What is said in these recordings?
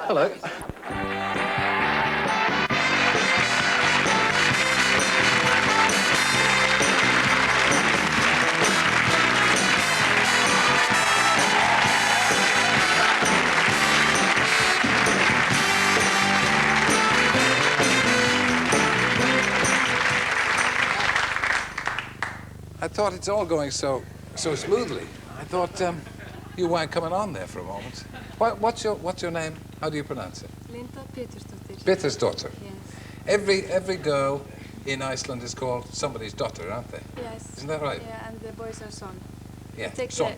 Hello. I thought it's all going so smoothly. I thought you weren't coming on there for a moment. What's your name? How do you pronounce it? Linda Petursdottir. Petursdottir. Yes. Every girl in Iceland is called somebody's daughter, aren't they? Yes. Isn't that right? Yeah, and the boys are son. Yeah. You take son.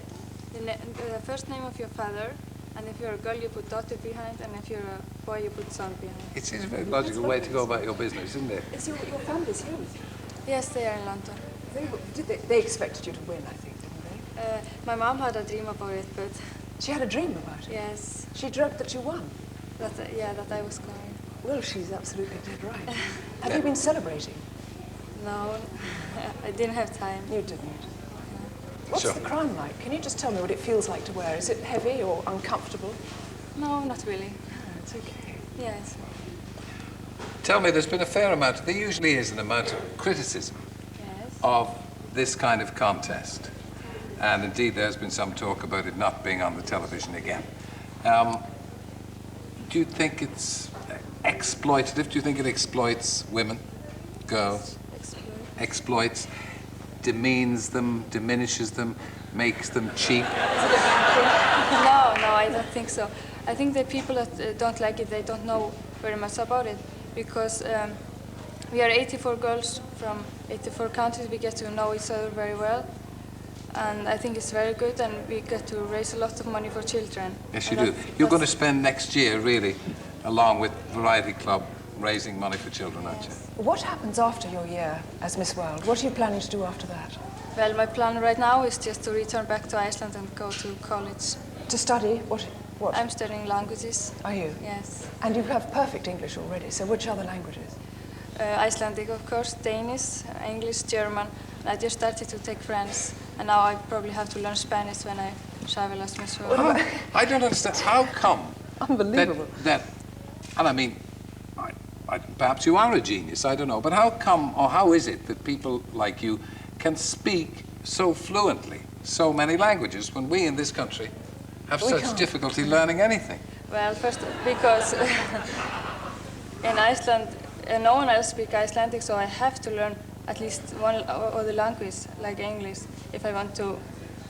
the first name of your father, and if you're a girl, you put daughter behind, and if you're a boy, you put son behind. It seems a very logical way to go about your business, isn't it? Is your family's here with you? Yes, they are in London. They expected you to win, I think, didn't they? My mom had a dream about it, but She had a dream about it? yes, She dreamt that you won? that I was going. Well, she's absolutely dead right. Have you been celebrating? No, I didn't have time. You didn't. What's Sure. the crown like? Can you just tell me what it feels like to wear? Is it heavy or uncomfortable? No, not really. Oh, it's okay. Yes. Tell me, there's been a fair amount, there usually is an amount of criticism Yes. of this kind of contest. And indeed, there's been some talk about it not being on the television again. Do you think it's exploitative? Do you think it exploits women, girls? Exploits, demeans them, diminishes them, makes them cheap? No, I don't think so. I think the people that don't like it, they don't know very much about it, because we are 84 girls from 84 countries. We get to know each other very well, and I think it's very good, and we get to raise a lot of money for children. Yes, you do. You're going to spend next year, really, along with Variety Club, raising money for children, aren't you? What happens after your year as Miss World? What are you planning to do after that? Well, my plan right now is just to return back to Iceland and go to college. To study? What? I'm studying languages. Are you? Yes. And you have perfect English already, so which other languages? Icelandic, of course, Danish, English, German. And I just started to take French, and now I probably have to learn Spanish when I travel as Miss World. I don't understand. How come? Unbelievable. And I mean, perhaps you are a genius, I don't know, but how come, or how is it that people like you can speak so fluently so many languages when we in this country have such difficulty learning anything? Well, first, because in Iceland, no one else speaks Icelandic, so I have to learn at least one other language, like English, if I want to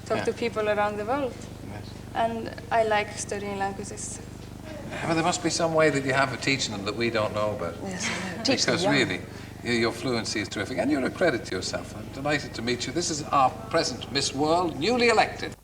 talk to people around the world. Yes. And I like studying languages. Well, there must be some way that you have of teaching them that we don't know about. Yes, I know. Teach them Because young. really, your fluency is terrific, and you're a credit to yourself. I'm delighted to meet you. This is our present Miss World, newly elected.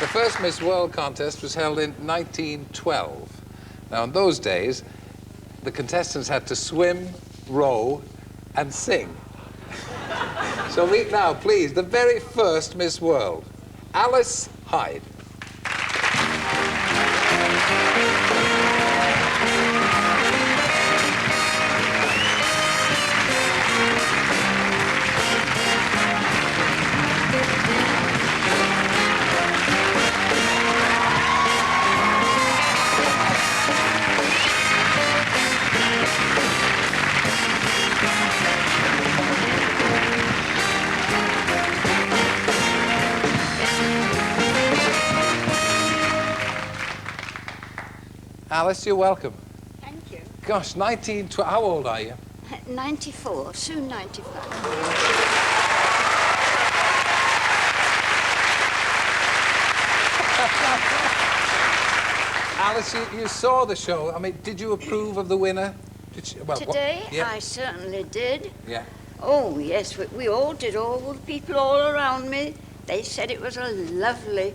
The first Miss World contest was held in 1912. Now, in those days, the contestants had to swim, row, and sing. So meet now, please, the very first Miss World, Alice Hyde. Alice, you're welcome. Thank you. Gosh, 1912, how old are you? 94, soon 95. Alice, you saw the show. I mean, did you approve of the winner? Did you, well, Today, yeah. I certainly did. Yeah. Oh, yes, we all did. All the people all around me, they said it was a lovely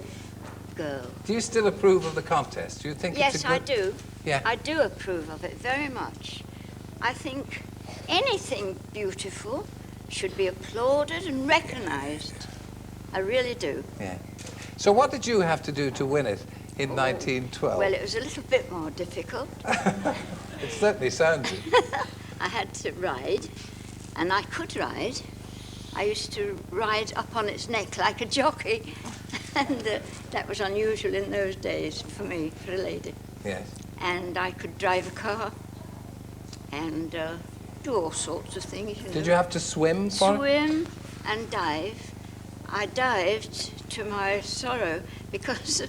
girl. Do you still approve of the contest? Do you think Yes, it's a good... I do. Yeah. I do approve of it very much. I think anything beautiful should be applauded and recognized. I really do. Yeah. So what did you have to do to win it? in 1912? Well, it was a little bit more difficult. It certainly sounds it. I had to ride, and I could ride. I used to ride up on its neck like a jockey, and that was unusual in those days for me, for a lady. Yes. And I could drive a car and do all sorts of things. Did you have to swim for it? Swim and dive. I dived to my sorrow because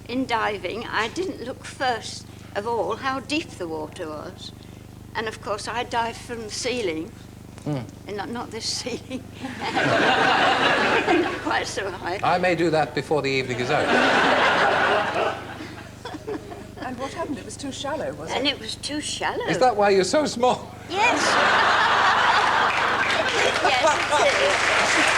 in diving I didn't look first of all how deep the water was. And of course I dived from the ceiling, and not this ceiling, not quite so high. I may do that before the evening is out. And what happened? It was too shallow, was it? And it was too shallow. Is that why you're so small? Yes. Yes, it is.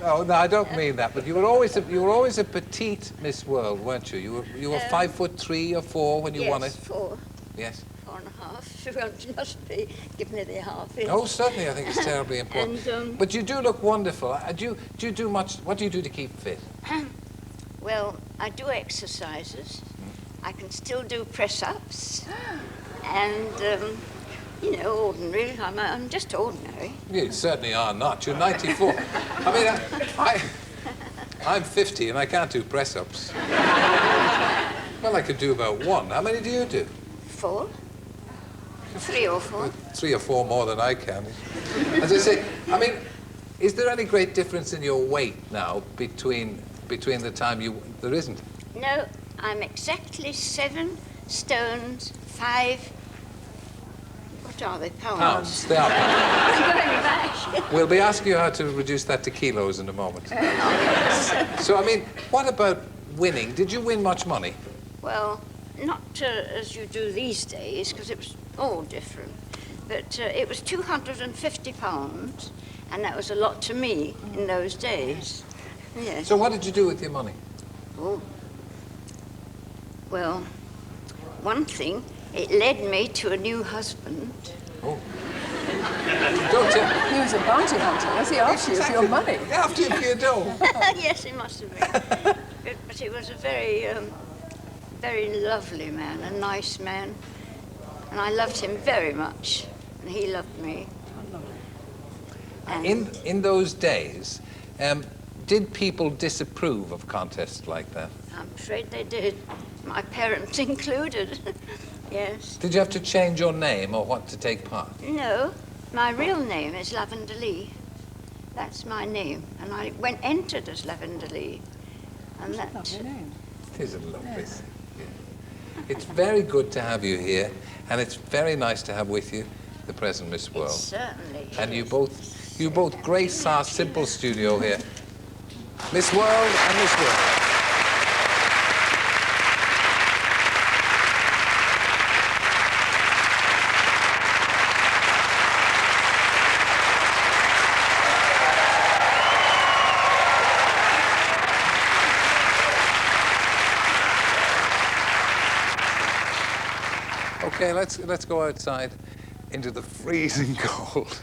No, I don't mean that. But you were always a petite Miss World, weren't you? You were 5'3" or 4" when you won it. Yes, 4. Yes. 4.5. You must be giving it a half inch. Oh, certainly. I think it's terribly important. And, but you do look wonderful. Do you do much? What do you do to keep fit? Well, I do exercises. I can still do press-ups. And, you know, ordinary. I'm just ordinary. You certainly are not. You're 94. I mean, I'm 50 and I can't do press-ups. Well, I could do about 1. How many do you do? 4. 3 or 4. 3 or 4 more than I can. As I say, I mean, is there any great difference in your weight now between the time you... There isn't? No, I'm exactly 7 stones, 5... What are they? Pounds. They are pounds. I'm going back. We'll be asking you how to reduce that to kilos in a moment. So, I mean, what about winning? Did you win much money? Well, not as you do these days, because it was all different. But it was £250, and that was a lot to me in those days. Yes. So what did you do with your money? Oh. Well, one thing, it led me to a new husband. Oh. Don't tell... He was a bounty hunter, was he, after you for your money? After you for your dough. Yes, he must have been. But he was a very, very lovely man, a nice man. And I loved him very much, and he loved me. And In those days, did people disapprove of contests like that? I'm afraid they did, my parents included. Yes. Did you have to change your name or what to take part? No, my real name is Lavender Lee. That's my name, and I entered as Lavender Lee. And that. Lovely name. It is a lovely thing. Yeah. It's very good to have you here, and it's very nice to have with you the present Miss World. Certainly. And you both grace our simple studio here. Miss World and Miss World. Okay, let's go outside into the freezing cold.